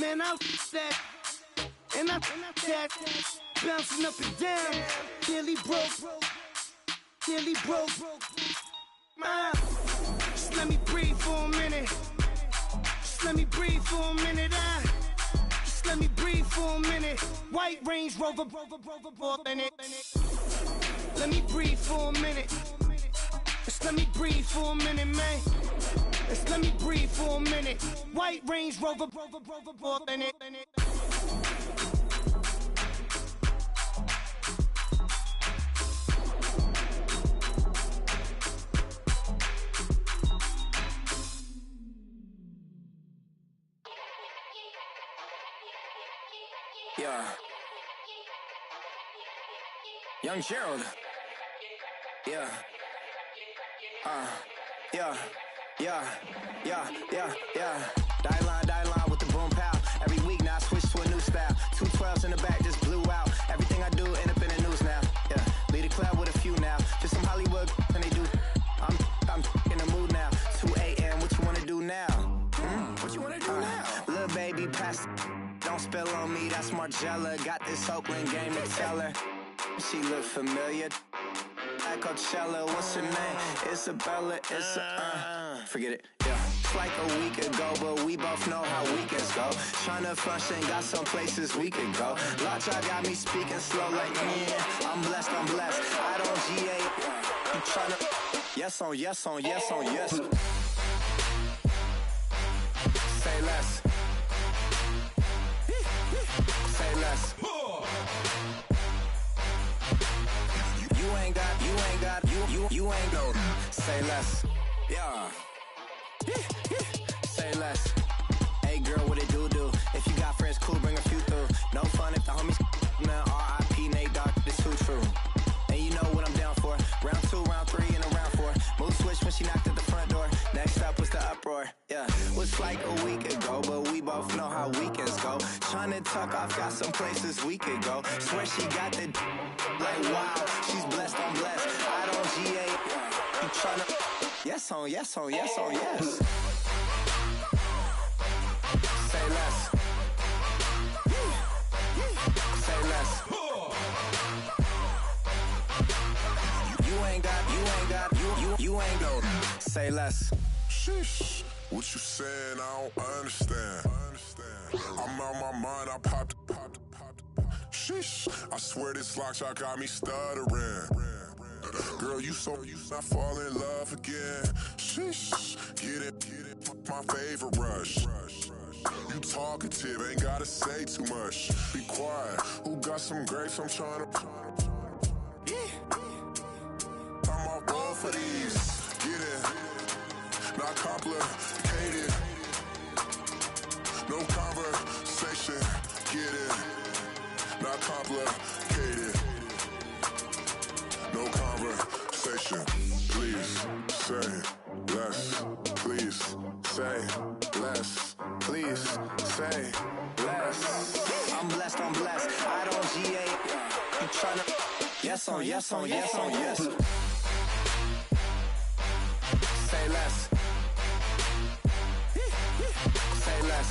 Man, I that, and I that, bouncing up and down, nearly broke, nearly broke. Just let me breathe for a minute. Just let me breathe for a minute. Just let me breathe for a minute. White Range Rover, in it. Let me breathe for a minute. Just let me breathe for a minute, man. Just let me breathe for a minute. White Range Rover, in it. Yeah. Young Gerald. Yeah. Yeah. Die line with the boom pow. Every week now I switch to a new style. 212s in the back just blew out. Everything I do end up in the news now. Yeah. Lead a club with a few now. Just some Hollywood and they do. I'm in the mood now. 2 a.m. What you wanna do now? What you wanna do now? Little baby pass. Don't spill on me, that's Margella. Got this Oakland game to tell her. She look familiar. At Coachella, what's her name? Isabella, forget it, yeah. It's like a week ago, but we both know how weekends go. Tryna function, got some places we could go. Lot y'all got me speaking slow like, yeah, I'm blessed. I don't GA, I'm tryna, yes on yes. Say less. Say less. You ain't go. Say less. Yeah. Say less. Hey girl, what it do? If you got friends, cool, bring a few through. No fun if the homies man. R.I.P. Nate Dogg, it's too true. And you know what I'm down for. Round 2, round 3, and a round 4. Mood switch when she knocked at the front door. Next up was the uproar. Yeah, was like a week ago, but we both know how weekends go. Tryna tuck off, got some places we could go. Swear she got the like wow, she's blessed, I'm blessed. I don't GA. You tryna yes on yes. Say less. Say less. You ain't go. Say less. Sheesh. What you saying? I don't understand. I'm out my mind. I popped. Sheesh. I swear this lock shot got me stuttering. Girl, you not fall in love again. Sheesh. Get it. My favorite rush. You talkative, ain't gotta say too much. Be quiet. Who got some grapes? I'm trying to. I'm off ball for these. Get it. Not complicated. No conversation. Get it. Not complicated. No conversation. Please say less. Please say less. Please say less. I'm blessed. I don't GA. You tryna yes on yes. Say less. Say less.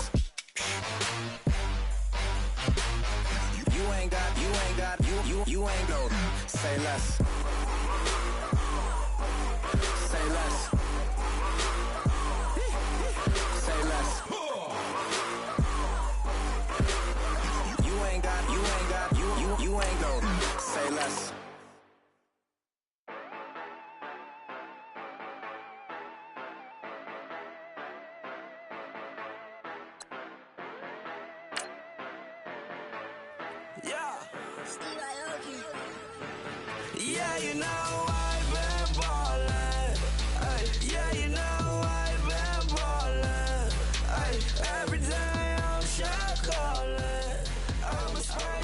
You ain't go. Say less. Say less. Say less. You ain't go. Say less. Yeah, you know I've been ballin'. Ay, yeah, you know I've been ballin'. Ay, every day I'm shot callin'. I'm a spray,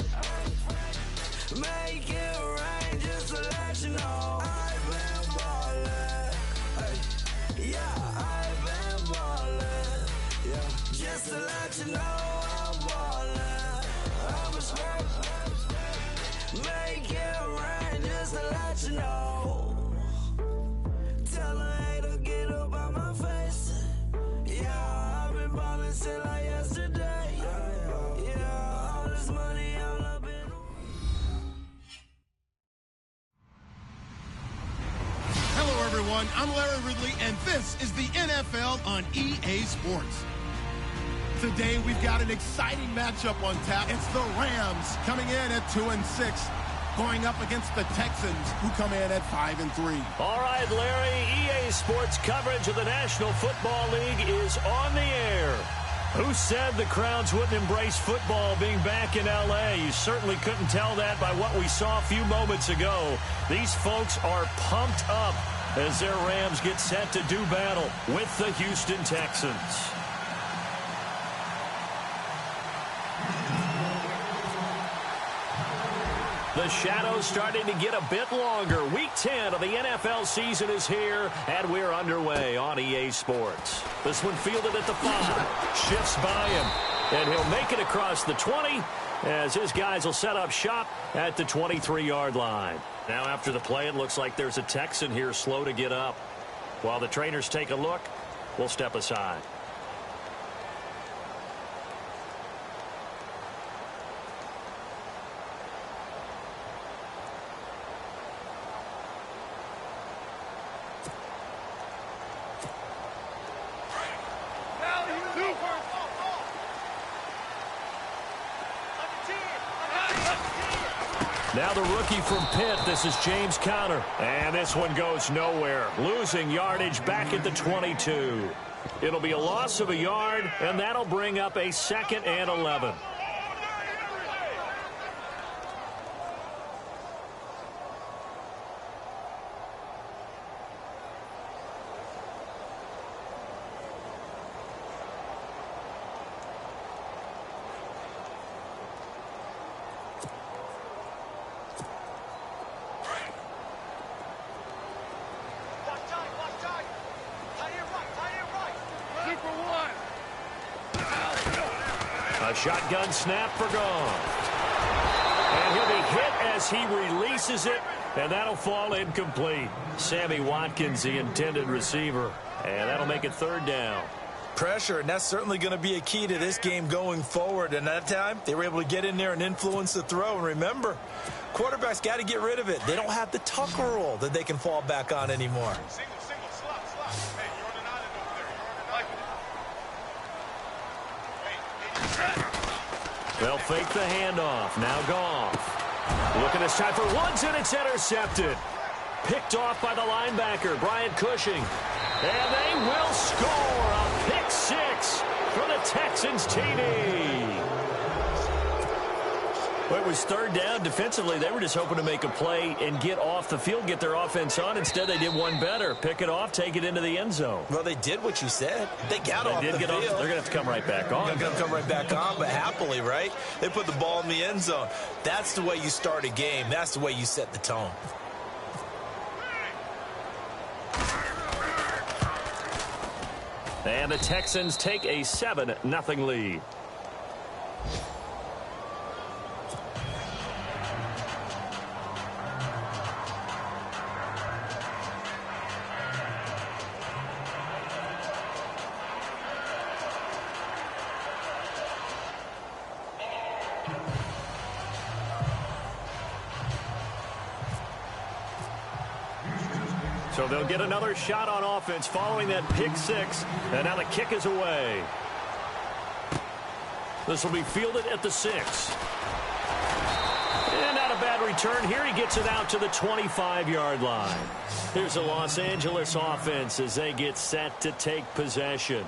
make it rain just to let you know I've been ballin'. Ay, yeah, I've been ballin'. Yeah, just to let you know I'm ballin'. I'm a spray, make it rain just to let you know. Tell a hater get up out my face. Yeah, I've been ballin' since like yesterday. everyone. I'm Larry Ridley, and this is the NFL on EA Sports. Today, we've got an exciting matchup on tap. It's the Rams coming in at 2-6, going up against the Texans, who come in at 5-3. All right, Larry, EA Sports coverage of the National Football League is on the air. Who said the crowds wouldn't embrace football being back in L.A.? You certainly couldn't tell that by what we saw a few moments ago. These folks are pumped up as their Rams get set to do battle with the Houston Texans. The shadow's starting to get a bit longer. Week 10 of the NFL season is here, and we're underway on EA Sports. This one fielded at the 5. Shifts by him, and he'll make it across the 20 as his guys will set up shop at the 23-yard line. Now after the play, it looks like there's a Texan here slow to get up. While the trainers take a look, we'll step aside. Now the rookie from Pitt, this is James Conner. And this one goes nowhere. Losing yardage back at the 22. It'll be a loss of a yard, and that'll bring up a 2nd and 11. A shotgun snap for gone. And he'll be hit as he releases it, and that'll fall incomplete. Sammy Watkins, the intended receiver, and that'll make it 3rd down. Pressure, and that's certainly going to be a key to this game going forward. And that time, they were able to get in there and influence the throw. And remember, quarterbacks got to get rid of it. They don't have the Tucker rule that they can fall back on anymore. They'll fake the handoff. Now Goff. Looking this time for Woods, and it's intercepted. Picked off by the linebacker, Brian Cushing. And they will score a pick 6 for the Texans TD. Well, it was 3rd down. Defensively, they were just hoping to make a play and get off the field, get their offense on. Instead, they did one better. Pick it off, take it into the end zone. Well, they did what you said. They got off the field. They're going to have to come right back on. They're going to come right back on, but happily, right? They put the ball in the end zone. That's the way you start a game. That's the way you set the tone. And the Texans take a 7-0 lead. So they'll get another shot on offense following that pick 6. And now the kick is away. This will be fielded at the 6. And not a bad return here. He gets it out to the 25-yard line. Here's the Los Angeles offense as they get set to take possession.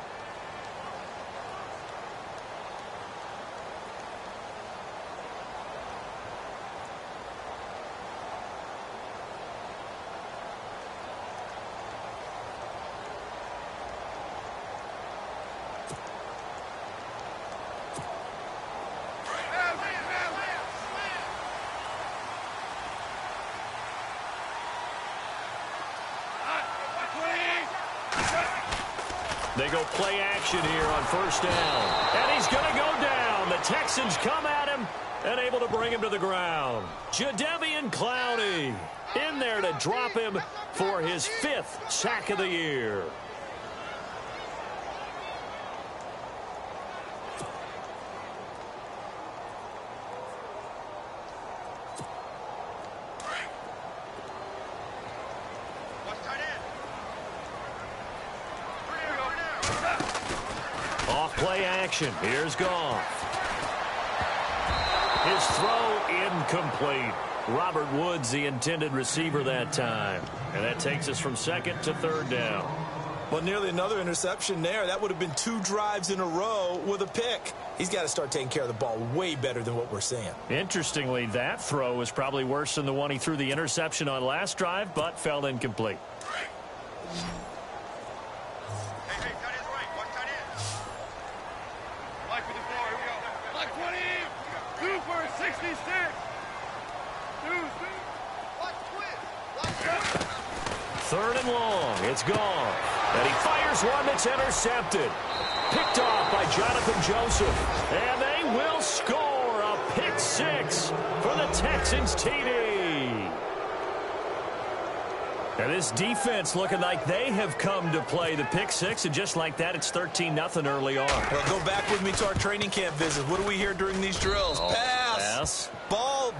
They go play action here on 1st down. And he's going to go down. The Texans come at him and able to bring him to the ground. Jadeveon Clowney in there to drop him for his 5th sack of the year. Play action. Here's Goff. His throw incomplete. Robert Woods, the intended receiver that time. And that takes us from second to third down. Well, nearly another interception there. That would have been 2 drives in a row with a pick. He's got to start taking care of the ball way better than what we're seeing. Interestingly, that throw was probably worse than the one he threw the interception on last drive, but fell incomplete. Third and long. It's gone. And he fires one that's intercepted. Picked off by Jonathan Joseph. And they will score a pick 6 for the Texans TD. And this defense looking like they have come to play the pick 6, and just like that, it's 13-0 early on. Well, go back with me to our training camp visit. What do we hear during these drills? Pass.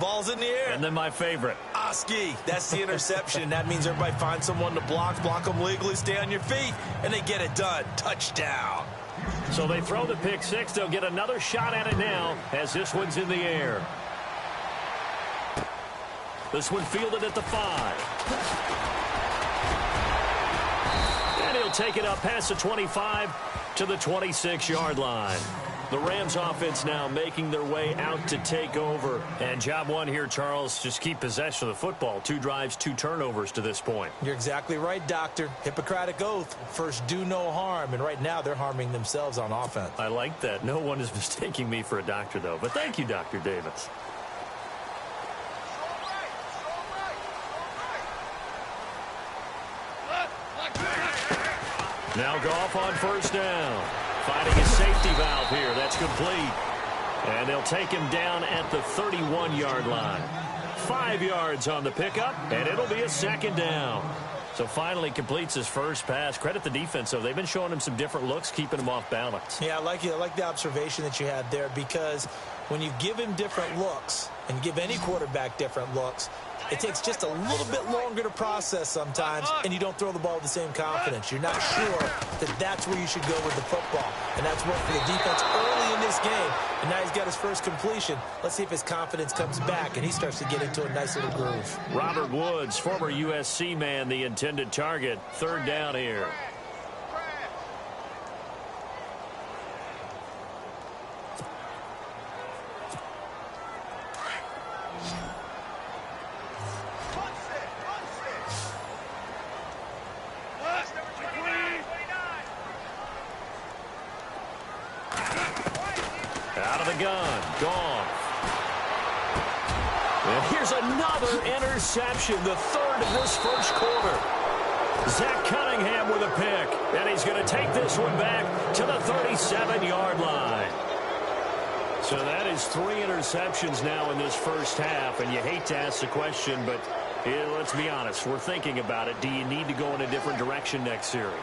Ball's in the air. And then my favorite. Oski. That's the interception. That means everybody finds someone to block them legally, stay on your feet, and they get it done. Touchdown. So they throw the pick 6. They'll get another shot at it now as this one's in the air. This one fielded at the 5. And he'll take it up past the 25 to the 26-yard line. The Rams offense now making their way out to take over. And job one here, Charles, just keep possession of the football. 2 drives, 2 turnovers to this point. You're exactly right, Doctor. Hippocratic oath. First, do no harm. And right now, they're harming themselves on offense. I like that. No one is mistaking me for a doctor, though. But thank you, Dr. Davis. Now Goff on first down. Finding his safety valve here. That's complete. And they'll take him down at the 31-yard line. 5 yards on the pickup, and it'll be a second down. So finally completes his first pass. Credit the defense, though. They've been showing him some different looks, keeping him off balance. Yeah, I like the observation that you had there, because when you give him different looks and give any quarterback different looks, it takes just a little bit longer to process sometimes, and you don't throw the ball with the same confidence. You're not sure that that's where you should go with the football, and that's worked for the defense early in this game, and now he's got his first completion. Let's see if his confidence comes back, and he starts to get into a nice little groove. Robert Woods, former USC man, the intended target. Third down here. Out of the gun. Gone. And here's another interception, the third of this first quarter. Zach Cunningham with a pick. And he's going to take this one back to the 37-yard line. So that is 3 interceptions now in this first half. And you hate to ask the question, but let's be honest. We're thinking about it. Do you need to go in a different direction next series?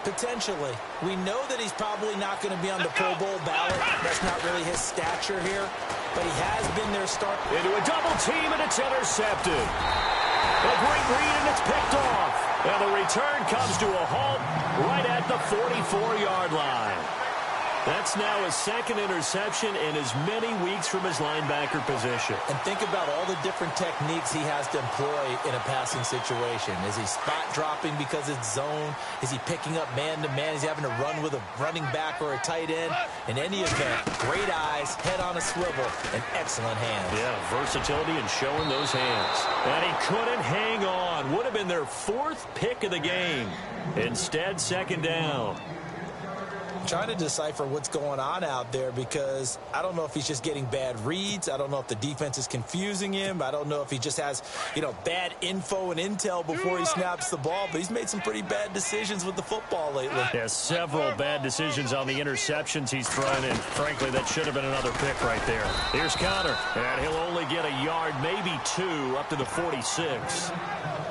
Potentially. We know that he's probably not going to be on the Pro Bowl ballot. That's not really his stature here. But he has been their start. Into a double team, and it's intercepted. A great read, and it's picked off. And the return comes to a halt right at the 44-yard line. That's now his second interception in as many weeks from his linebacker position. And think about all the different techniques he has to employ in a passing situation. Is he spot dropping because it's zone? Is he picking up man-to-man? Is he having to run with a running back or a tight end? In any event, great eyes, head on a swivel, and excellent hands. Yeah, versatility and showing those hands. And he couldn't hang on. Would have been their 4th pick of the game. Instead, second down. Trying to decipher what's going on out there, because I don't know if he's just getting bad reads. I don't know if the defense is confusing him. I don't know if he just has, bad info and intel before he snaps the ball. But he's made some pretty bad decisions with the football lately. Yeah, several bad decisions on the interceptions he's thrown, and frankly, that should have been another pick right there. Here's Connor, and he'll only get a yard, maybe 2, up to the 46.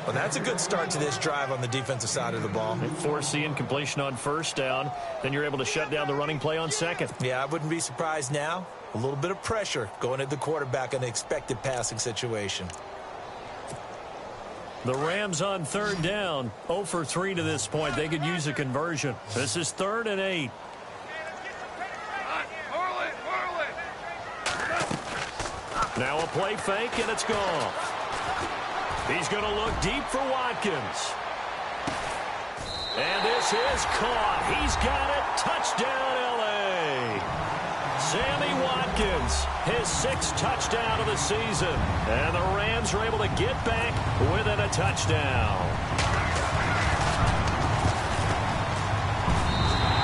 Well, that's a good start to this drive on the defensive side of the ball. Force the incompletion on first down. Then you're able to shut down the running play on second. Yeah, I wouldn't be surprised now. A little bit of pressure going at the quarterback in an expected passing situation. The Rams on third down, 0 for 3 to this point. They could use a conversion. This is 3rd and 8. Now a play fake, and it's gone. He's going to look deep for Watkins. And this is caught. He's got it. Touchdown, L.A. Sammy Watkins, his 6th touchdown of the season. And the Rams are able to get back within a touchdown.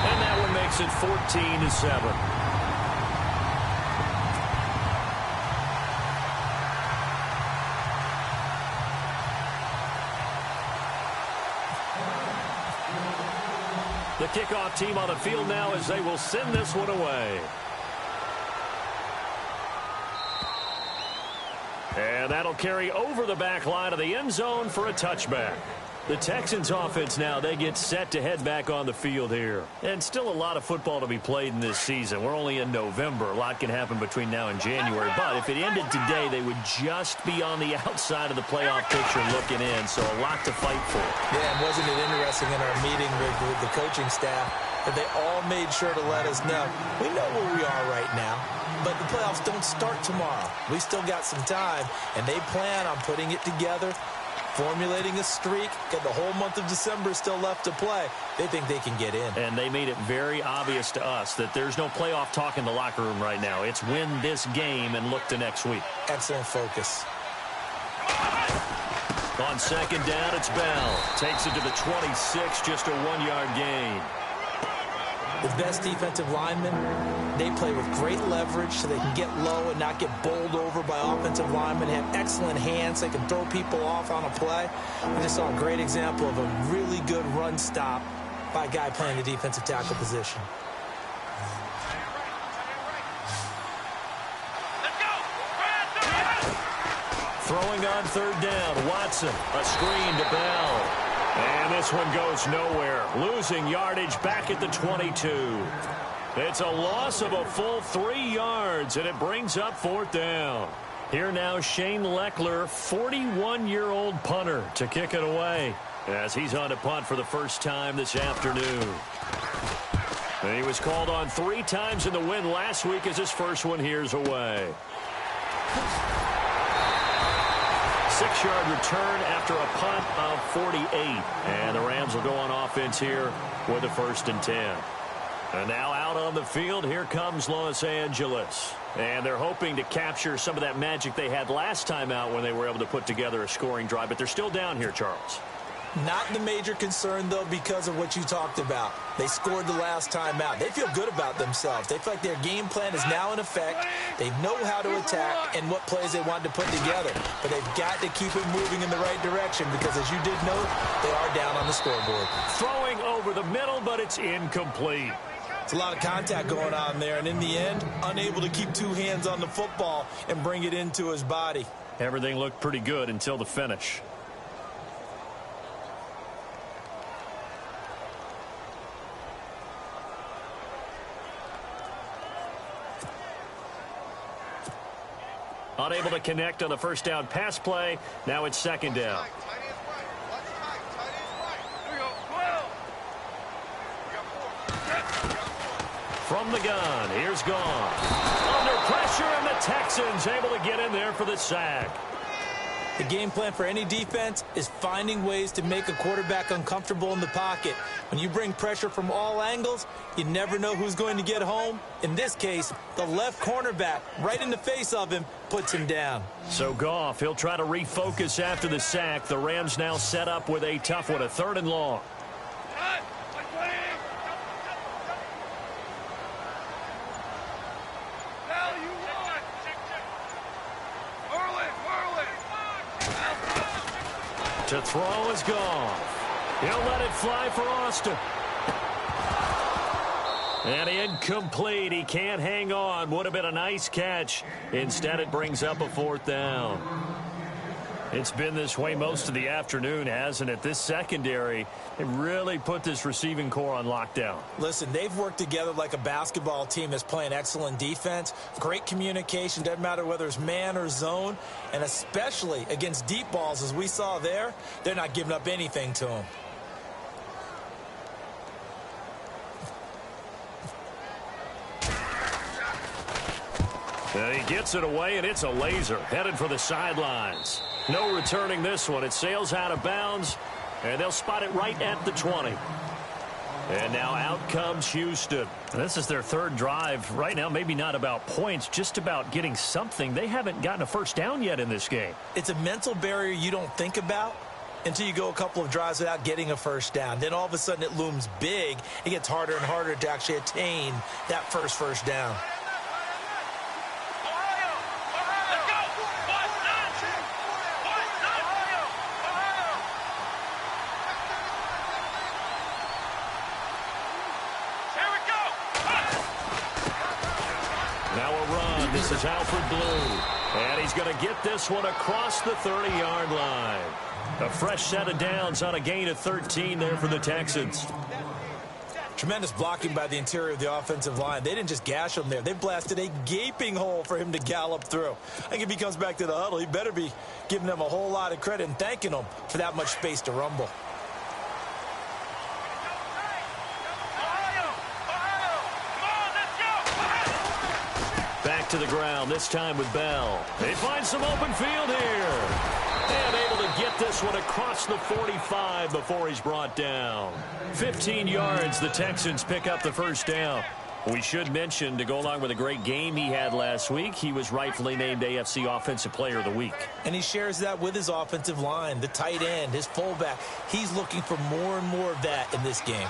And that one makes it 14-7. The kickoff team on the field now as they will send this one away. And that'll carry over the back line of the end zone for a touchback. The Texans offense now, they get set to head back on the field here. And still a lot of football to be played in this season. We're only in November. A lot can happen between now and January. But if it ended today, they would just be on the outside of the playoff picture looking in. So a lot to fight for. Yeah, and wasn't it interesting in our meeting with the coaching staff that they all made sure to let us know, we know where we are right now, but the playoffs don't start tomorrow. We still got some time, and they plan on putting it together, formulating a streak, got the whole month of December still left to play. They think they can get in. And they made it very obvious to us that there's no playoff talk in the locker room right now. It's win this game and look to next week. Excellent focus. On 2nd down, it's Bell. Takes it to the 26, just a 1-yard gain. The best defensive linemen, they play with great leverage so they can get low and not get bowled over by offensive linemen. They have excellent hands. They can throw people off on a play. We just saw a great example of a really good run stop by a guy playing the defensive tackle position. Throwing on 3rd down, Watson, a screen to Bell. And this one goes nowhere, losing yardage back at the 22. It's a loss of a full 3 yards, and it brings up 4th down. Here now, Shane Leckler, 41-year-old punter, to kick it away as he's on to punt for the first time this afternoon. And he was called on 3 times in the win last week as his first one here's away. 6-yard return after a punt of 48. And the Rams will go on offense here with a 1st and 10. And now out on the field, here comes Los Angeles. And they're hoping to capture some of that magic they had last time out when they were able to put together a scoring drive. But they're still down here, Charles. Not the major concern, though, because of what you talked about. They scored the last time out. They feel good about themselves. They feel like their game plan is now in effect. They know how to attack and what plays they want to put together. But they've got to keep it moving in the right direction because, as you did note, they are down on the scoreboard. Throwing over the middle, but it's incomplete. It's a lot of contact going on there, and in the end, unable to keep 2 hands on the football and bring it into his body. Everything looked pretty good until the finish. Unable to connect on the first down pass play. Now it's 2nd down. From the gun, here's gone. Under pressure, and the Texans able to get in there for the sack. The game plan for any defense is finding ways to make a quarterback uncomfortable in the pocket. When you bring pressure from all angles, you never know who's going to get home. In this case, the left cornerback, right in the face of him, puts him down. So Goff, he'll try to refocus after the sack. The Rams now set up with a tough one, a 3rd and long. To throw is Goff. He'll let it fly for Austin. And incomplete. He can't hang on. Would have been a nice catch. Instead, it brings up a 4th down. It's been this way most of the afternoon, hasn't it? This secondary, they really put this receiving core on lockdown. Listen, they've worked together like a basketball team that's playing excellent defense. Great communication, doesn't matter whether it's man or zone. And especially against deep balls, as we saw there, they're not giving up anything to them. He gets it away, and it's a laser headed for the sidelines. No returning this one. It sails out of bounds, and they'll spot it right at the 20. And now out comes Houston. This is their third drive. Right now, maybe not about points, just about getting something. They haven't gotten a first down yet in this game. It's a mental barrier you don't think about until you go a couple of drives without getting a first down. Then all of a sudden it looms big. It gets harder and harder to actually attain that first down. This is Alfred Blue, and he's going to get this one across the 30-yard line. A fresh set of downs on a gain of 13 there for the Texans. Tremendous blocking by the interior of the offensive line. They didn't just gash him there. They blasted a gaping hole for him to gallop through. I think if he comes back to the huddle, he better be giving them a whole lot of credit and thanking them for that much space to rumble. Back to the ground, this time with Bell. They find some open field here. And able to get this one across the 45 before he's brought down. 15 yards, the Texans pick up the first down. We should mention, to go along with a great game he had last week, he was rightfully named AFC Offensive Player of the Week. And he shares that with his offensive line, the tight end, his fullback. He's looking for more and more of that in this game.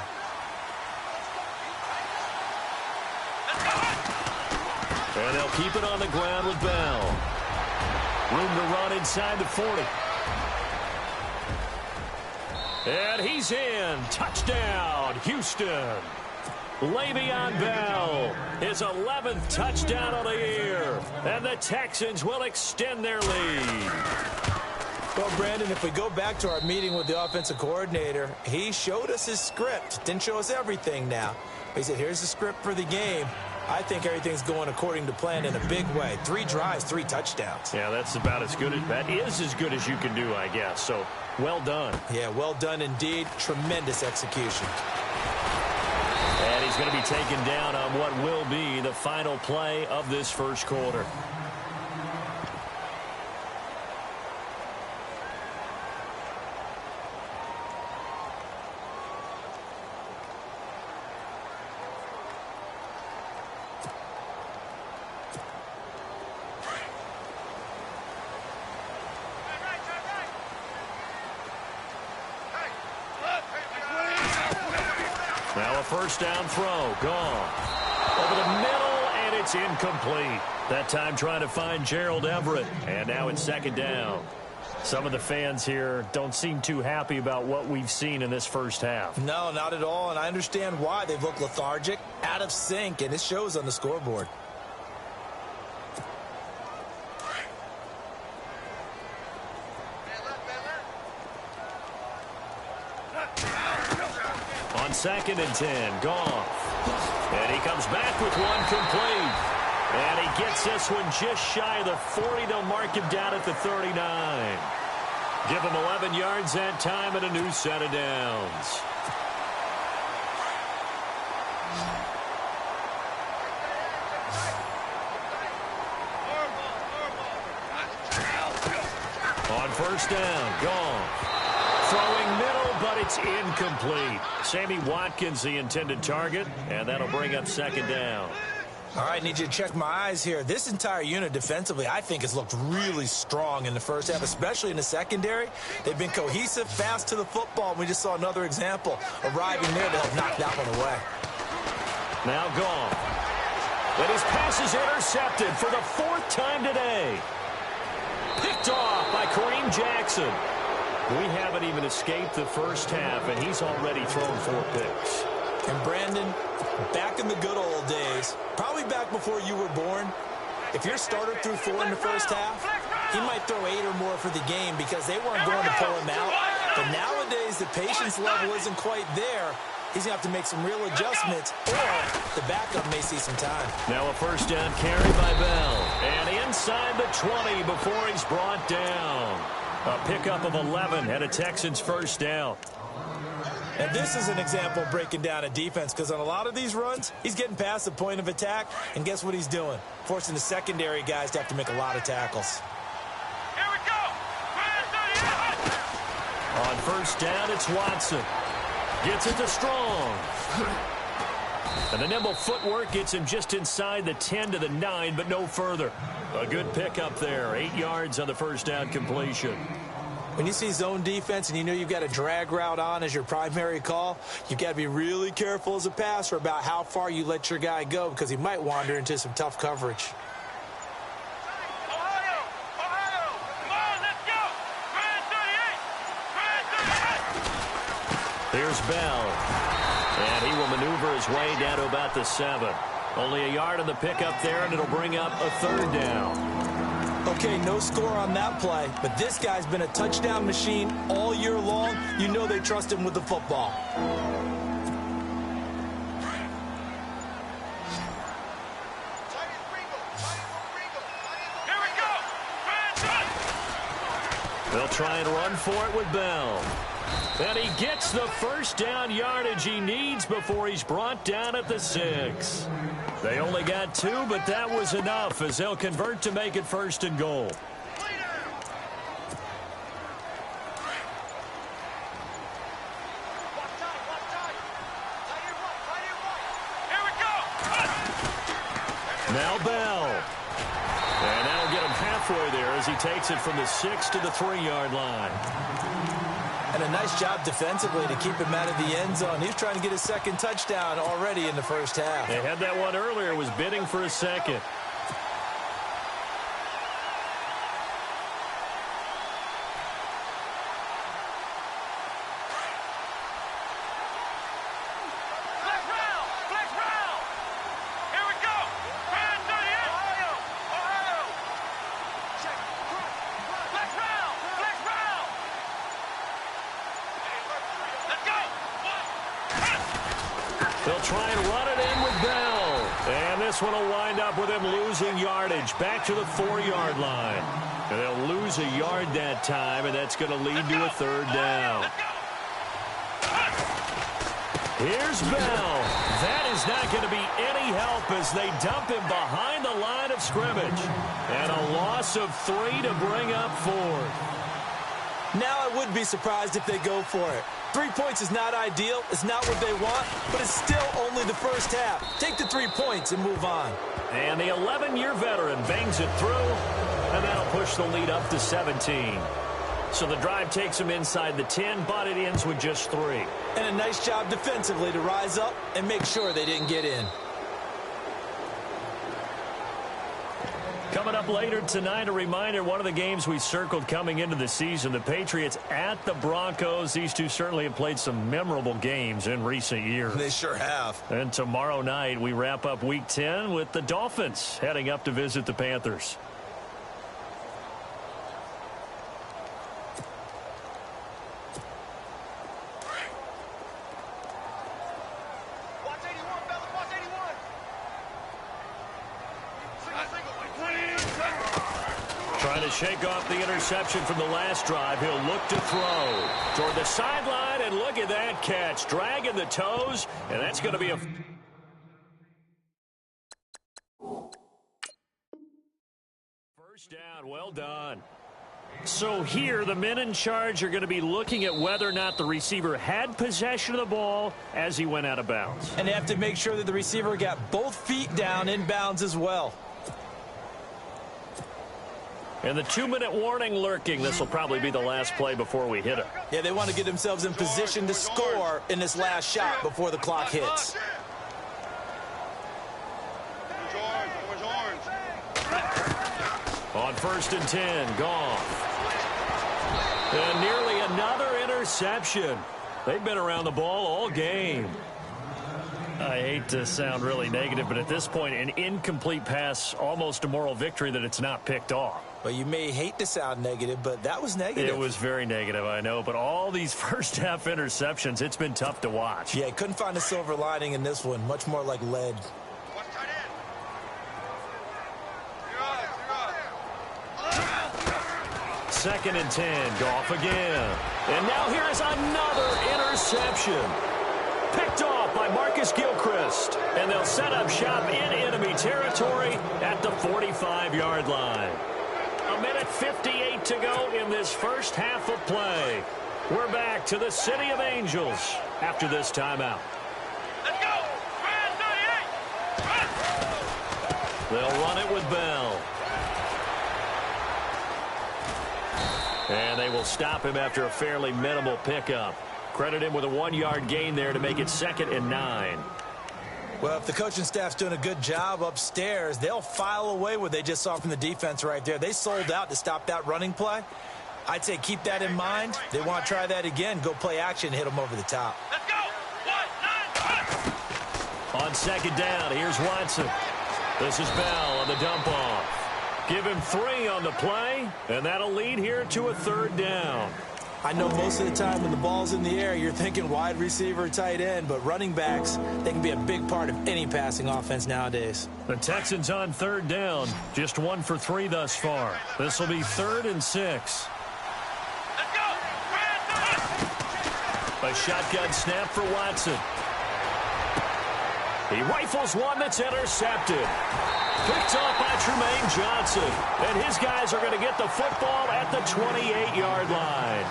And they'll keep it on the ground with Bell. Room to run inside the 40. And he's in. Touchdown, Houston. Le'Veon Bell, his 11th touchdown of the year. And the Texans will extend their lead. Well, Brandon, if we go back to our meeting with the offensive coordinator, he showed us his script. Didn't show us everything now. He said, here's the script for the game. I think everything's going according to plan in a big way. 3 drives, 3 touchdowns. Yeah, that's about as good as that is as good as you can do, I guess. So, well done. Yeah, well done indeed. Tremendous execution. And he's going to be taken down on what will be the final play of this first quarter. Now a first down throw, gone. Over the middle, and it's incomplete. That time trying to find Gerald Everett, and now it's second down. Some of the fans here don't seem too happy about what we've seen in this first half. No, not at all, and I understand why. They've looked lethargic, out of sync, and it shows on the scoreboard. On 2nd and 10, Goff. And he comes back with one complete. And he gets this one just shy of the 40. They'll mark him down at the 39. Give him 11 yards that time and a new set of downs. On first down, Goff. Throwing middle, but it's incomplete. Sammy Watkins, the intended target, and that'll bring up second down. All right, need you to check my eyes here. This entire unit defensively, I think, has looked really strong in the first half, especially in the secondary. They've been cohesive, fast to the football. We just saw another example arriving there to help knock that one away. Now Goff. And his pass is intercepted for the 4th time today. Picked off by Kareem Jackson. We haven't even escaped the first half, and he's already thrown 4 picks. And Brandon, back in the good old days, probably back before you were born, if your starter threw 4 in the first half, he might throw 8 or more for the game because they weren't going to pull him out. But nowadays, the patience level isn't quite there. He's going to have to make some real adjustments, or the backup may see some time. Now a first down carry by Bell. And inside the 20 before he's brought down. A pickup of 11 and a Texans first down. And this is an example of breaking down a defense, because on a lot of these runs, he's getting past the point of attack, and guess what he's doing? Forcing the secondary guys to have to make a lot of tackles. Here we go! On first down, it's Watson. Gets it to Strong. And the nimble footwork gets him just inside the 10 to the 9, but no further. A good pickup there. 8 yards on the first down completion. When you see zone defense and you know you've got a drag route on as your primary call, you've got to be really careful as a passer about how far you let your guy go, because he might wander into some tough coverage. Ohio! Come on, let's go! Brand 38! Here's Bell. And he will maneuver his way down to about the 7. Only a yard on the pickup there, and it'll bring up a third down. Okay, no score on that play, but this guy's been a touchdown machine all year long. You know they trust him with the football. Here we go! They'll try and run for it with Bell. And he gets the first down yardage he needs before he's brought down at the 6. They only got 2, but that was enough as they'll convert to make it first and goal. Here we go! Now Bell. And that'll get him halfway there as he takes it from the 6 to the 3-yard line. And a nice job defensively to keep him out of the end zone. He's trying to get his second touchdown already in the first half. They had that one earlier, was bidding for a second. Flex round! Here we go! Brand 38! Ohio! Check. Flex round! Let's go! They'll try and run it in with Bell. And this one will wind up with him losing yardage back to the 4-yard line. And they'll lose a yard that time, and that's going to lead to a third down. Here's Bell. That is not going to be any help as they dump him behind the line of scrimmage. And a loss of 3 to bring up 4. Now I would be surprised if they go for it. 3 points is not ideal. It's not what they want, but it's still only the first half. Take the 3 points and move on. And the 11-year veteran bangs it through, and that'll push the lead up to 17. So the drive takes him inside the 10, but it ends with just 3. And a nice job defensively to rise up and make sure they didn't get in. Coming up later tonight, a reminder, one of the games we circled coming into the season, the Patriots at the Broncos. These two certainly have played some memorable games in recent years. They sure have. And tomorrow night, we wrap up Week 10 with the Dolphins heading up to visit the Panthers. Trying to shake off the interception from the last drive. He'll look to throw toward the sideline, and look at that catch. Dragging the toes, and that's going to be a... First down, well done. So here, the men in charge are going to be looking at whether or not the receiver had possession of the ball as he went out of bounds. And they have to make sure that the receiver got both feet down in bounds as well. And the 2-minute warning lurking. This will probably be the last play before we hit it. Yeah, they want to get themselves in position to score in this last shot before the clock hits. On 1st and 10, Goff. And nearly another interception. They've been around the ball all game. I hate to sound really negative, but at this point, an incomplete pass, almost a moral victory that it's not picked off. Well, you may hate to sound negative, but that was negative. It was very negative, I know. But all these first-half interceptions, it's been tough to watch. Yeah, couldn't find a silver lining in this one. Much more like lead. 2nd and 10. Goff again. And now here is another interception. Picked off by Marcus Gilchrist. And they'll set up shop in enemy territory at the 45-yard line. 1:58 to go in this first half of play. We're back to the City of Angels after this timeout. Let's go! Brand 38! They'll run it with Bell. And they will stop him after a fairly minimal pickup. Credit him with a 1-yard gain there to make it 2nd and 9. Well, if the coaching staff's doing a good job upstairs, they'll file away what they just saw from the defense right there. They sold out to stop that running play. I'd say keep that in mind. They want to try that again. Go play action, hit them over the top. Let's go! 1, 9, 1! On 2nd down, here's Watson. This is Bell on the dump-off. Give him 3 on the play, and that'll lead here to a 3rd down. I know most of the time when the ball's in the air, you're thinking wide receiver, tight end, but running backs, they can be a big part of any passing offense nowadays. The Texans on 3rd down, just 1 for 3 thus far. This will be 3rd and 6. Let's go! Brand 38! A shotgun snap for Watson. He rifles one that's intercepted. Picked off by Tremaine Johnson. And his guys are going to get the football at the 28-yard line.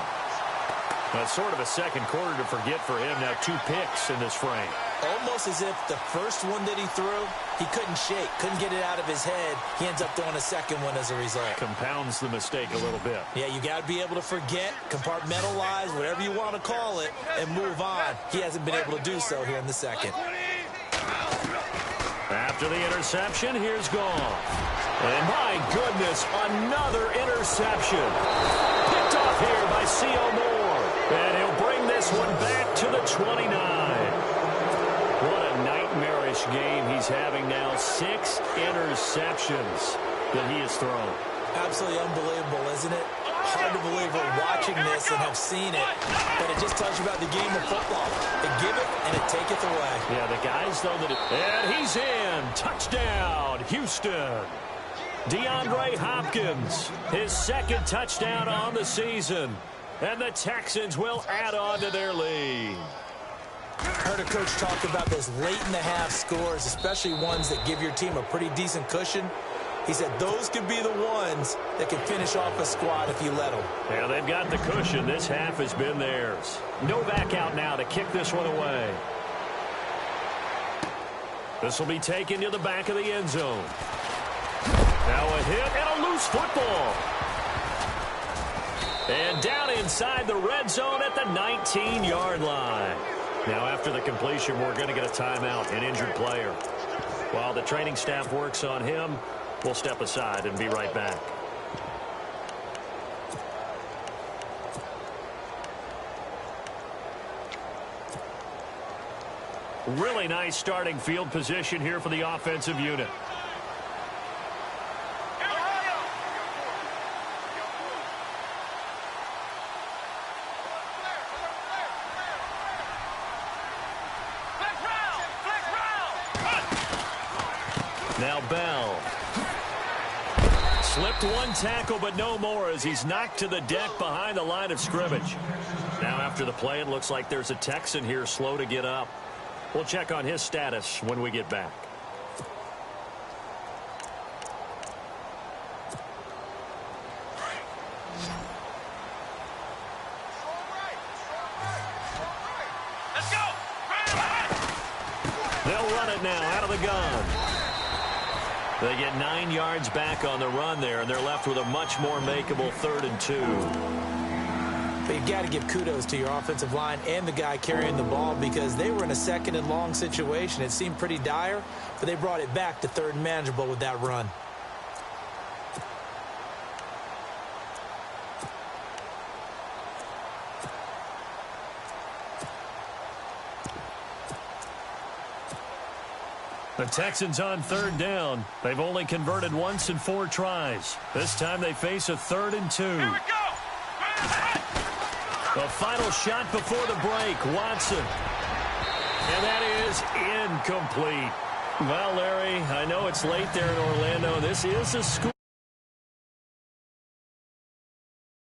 That's sort of a second quarter to forget for him. Now 2 picks in this frame. Almost as if the first one that he threw, he couldn't shake, couldn't get it out of his head. He ends up throwing a second one as a result. Compounds the mistake a little bit. Yeah, you got to be able to forget, compartmentalize, whatever you want to call it, and move on. He hasn't been able to do so here in the second. After the interception, here's Goff. And my goodness, another interception. Picked off here by C.O. Moore. And he'll bring this one back to the 29. What a nightmarish game he's having now. 6 interceptions that he has thrown. Absolutely unbelievable, isn't it? Hard to believe we're watching this and have seen it, but it just tells you about the game of football. It give it and it taketh away. Yeah, the guys, though, and he's in. Touchdown, Houston. DeAndre Hopkins, his 2nd touchdown on the season. And the Texans will add on to their lead. Heard a coach talk about those late-in-the-half scores, especially ones that give your team a pretty decent cushion. He said those could be the ones that can finish off a squad if you let them. Yeah, they've got the cushion. This half has been theirs. No back out now to kick this one away. This will be taken to the back of the end zone. Now a hit and a loose football. And down inside the red zone at the 19-yard line. Now after the completion, we're going to get a timeout, an injured player. While the training staff works on him, we'll step aside and be right back. Really nice starting field position here for the offensive unit. Now Bell. Slipped one tackle, but no more as he's knocked to the deck behind the line of scrimmage. Now after the play, it looks like there's a Texan here slow to get up. We'll check on his status when we get back. Let's go! They'll run it now out of the gun. They get 9 yards back on the run there, and they're left with a much more makeable 3rd and 2. But you've got to give kudos to your offensive line and the guy carrying the ball because they were in a 2nd and long situation. It seemed pretty dire, but they brought it back to 3rd and manageable with that run. The Texans on 3rd down. They've only converted once in 4 tries. This time they face a 3rd and 2. Here we go! The final shot before the break, Watson. And that is incomplete. Well, Larry, I know it's late there in Orlando. This is a school.